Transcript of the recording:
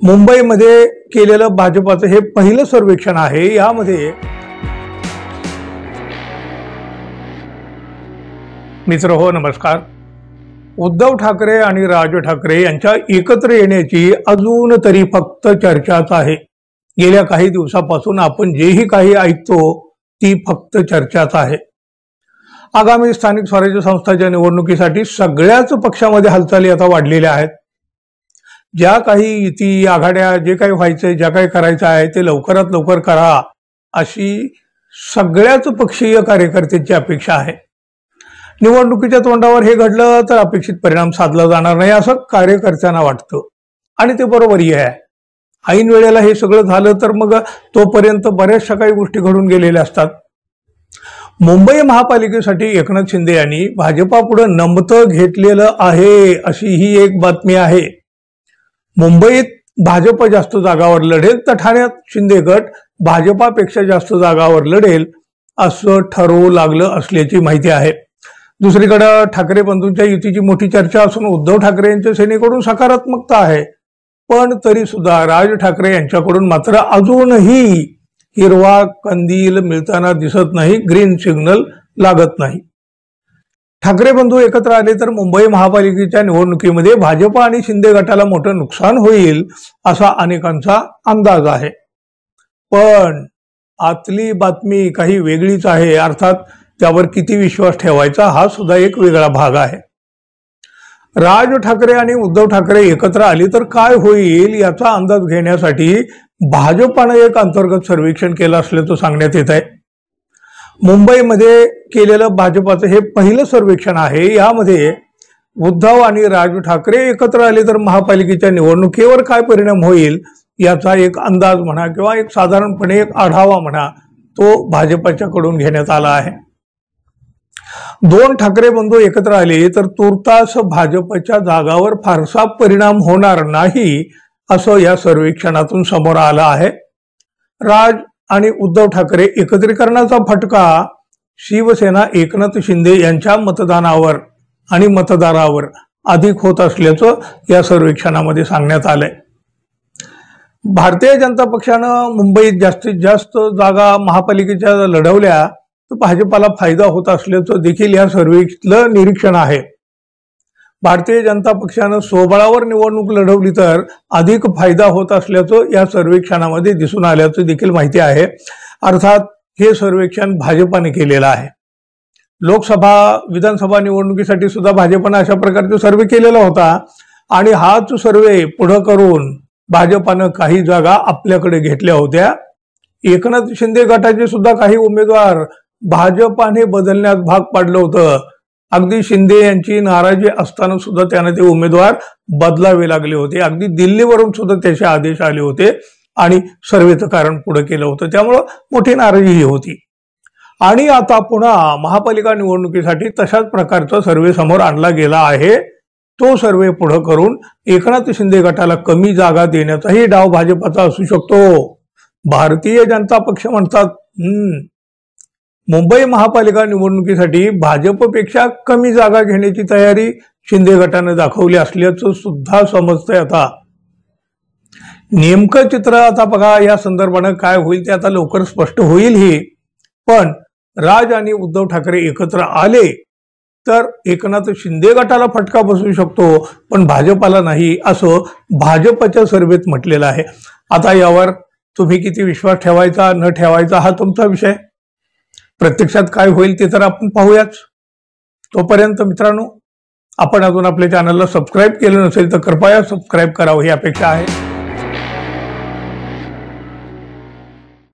मुंबईमध्ये केलेलं भाजपाचं हे पहिलं सर्वेक्षण आहे। यामध्ये मित्र हो नमस्कार। उद्धव ठाकरे आणि राज ठाकरे यांच्या एकत्र येण्याची अजून तरी फक्त चर्चाच आहे। गेल्या काही दिवसापासून आपण जेही काही ऐकतो ती फक्त चर्चाच आहे। आगामी स्थानिक स्वराज्य संस्थांच्या निवडणुकीसाठी सगळ्याच पक्षामध्ये हालचाली आता वाढलेल्या आहेत। ज्या काही युती आघाड्या जे काही व्हायचंय ज्या काही करायचं आहे ते लवकरात लवकर करा अशी सगळ्याच पक्षीय कार्यकर्त्यांची अपेक्षा आहे। निवडणुकीच्या तोंडावर हे घडलं तर अपेक्षित परिणाम साधला जाणार नाही असं कार्यकर्त्यांना वाटतं आणि ते बरोबरही आहे। ऐन वेळेला हे सगळं झालं तर मग तोपर्यंत बऱ्याचशा काही गोष्टी घडून गेलेल्या असतात। मुंबई महापालिकेसाठी एकनाथ शिंदे यांनी भाजपापुढे नमतं घेतलेलं आहे अशी ही एक बातमी आहे। मुंबईत भाजप जास्त जागावर लढेल तर ठाण्यात शिंदे गट भाजपापेक्षा जास्त जागावर लढेल असं ठरवू लागलं असल्याची माहिती आहे। दुसरीकडे ठाकरे बंधूंच्या युतीची मोठी चर्चा असून उद्धव ठाकरे यांच्या सेनेकडून सकारात्मकता आहे, पण तरी सुद्धा राज ठाकरे यांच्याकडून मात्र अजूनही हिरवा कंदील मिळताना दिसत नाही, ग्रीन सिग्नल लागत नाही। ठाकरे बंधू एकत्र आले तर मुंबई महापालिकेच्या निवडणुकीमध्ये भाजप आणि शिंदे गटाला मोठं नुकसान होईल असा अनेकांचा अंदाज आहे, पण आतली बातमी काही वेगळीच आहे। अर्थात त्यावर किती विश्वास ठेवायचा हा सुद्धा एक वेगळा भाग आहे। राज ठाकरे आणि उद्धव ठाकरे एकत्र आले तर काय होईल याचा अंदाज घेण्यासाठी भाजपाने एक अंतर्गत सर्वेक्षण केलं असल्याचं सांगण्यात येत आहे। मुंबईमध्ये केलेलं भाजपाचं हे पहिलं सर्वेक्षण आहे। यामध्ये उद्धव आणि राज ठाकरे एकत्र आले तर महापालिकेच्या निवडणुकीवर काय परिणाम होईल याचा एक अंदाज म्हणा किंवा एक साधारणपणे एक आढावा म्हणा तो भाजपाच्याकडून घेण्यात आला आहे। दोन ठाकरे बंधू एकत्र आले तर तुर्तास भाजपच्या जागावर फारसा परिणाम होणार नाही असं या सर्वेक्षणातून समोर आलं आहे। राज आणि उद्धव ठाकरे एकत्रीकरणाचा फटका शिवसेना एकनाथ शिंदे यांच्या मतदानावर आणि मतदारावर अधिक होत असल्याचं या सर्वेक्षणामध्ये सांगण्यात आलंय। भारतीय जनता पक्षानं मुंबईत जास्तीत जास्त जागा महापालिकेच्या लढवल्या तर भाजपाला फायदा होत असल्याचं देखील या सर्वेक्षणातलं निरीक्षण आहे। भारतीय जनता पक्षानं स्वबळावर निवडणूक लढवली तर अधिक फायदा होत असल्याचं या सर्वेक्षणामध्ये दिसून आल्याचं देखील माहिती आहे। अर्थात हे सर्वेक्षण भाजपाने केलेलं आहे। लोकसभा विधानसभा निवडणुकीसाठी सुद्धा भाजपाने अशा प्रकारचा सर्वे केलेला होता आणि हाच सर्वे पुढे करून भाजपानं काही जागा आपल्याकडे घेतल्या होत्या। एकनाथ शिंदे गटाचे सुद्धा काही उमेदवार भाजपाने बदलण्यास भाग पाडलं होतं। अगदी शिंदे यांची नाराजी असताना सुद्धा त्यांना ते उमेदवार बदलावे लागले होते। अगदी दिल्लीवरून सुद्धा त्याचे आदेश आले होते आणि सर्वेचं कारण पुढे केलं होतं, त्यामुळे मोठी नाराजीही होती। आणि आता पुन्हा महापालिका निवडणुकीसाठी तशाच प्रकारचा सर्वे समोर आणला गेला आहे। तो सर्वे पुढे करून एकनाथ शिंदे गटाला कमी जागा देण्याचाही डाव भाजपाचा असू शकतो। भारतीय जनता पक्ष म्हणतात मुंबई महापालिका निवडणुकीसाठी भाजपपेक्षा कमी जागा घेण्याची तयारी शिंदे गटाने दाखवली असल्याचं सुद्धा समजतंय। आता नेमकं चित्र आता बघा, या संदर्भाने काय होईल ते आता लवकर स्पष्ट होईल ही, पण राज आणि उद्धव ठाकरे एकत्र आले तर एकनाथ शिंदे गटाला फटका बसू शकतो पण भाजपाला नाही असं भाजपच्या सर्वेत म्हटलेलं आहे। आता यावर तुम्ही किती विश्वास ठेवायचा न ठेवायचा हा तुमचा विषय। प्रत्यक्षात काय होईल ते तर आपण पाहूयाच। तोपर्यंत मित्रांनो, आपण अजून आपल्या चॅनलला सबस्क्राईब केलं नसेल तर कृपया सबस्क्राईब करावं ही अपेक्षा आहे।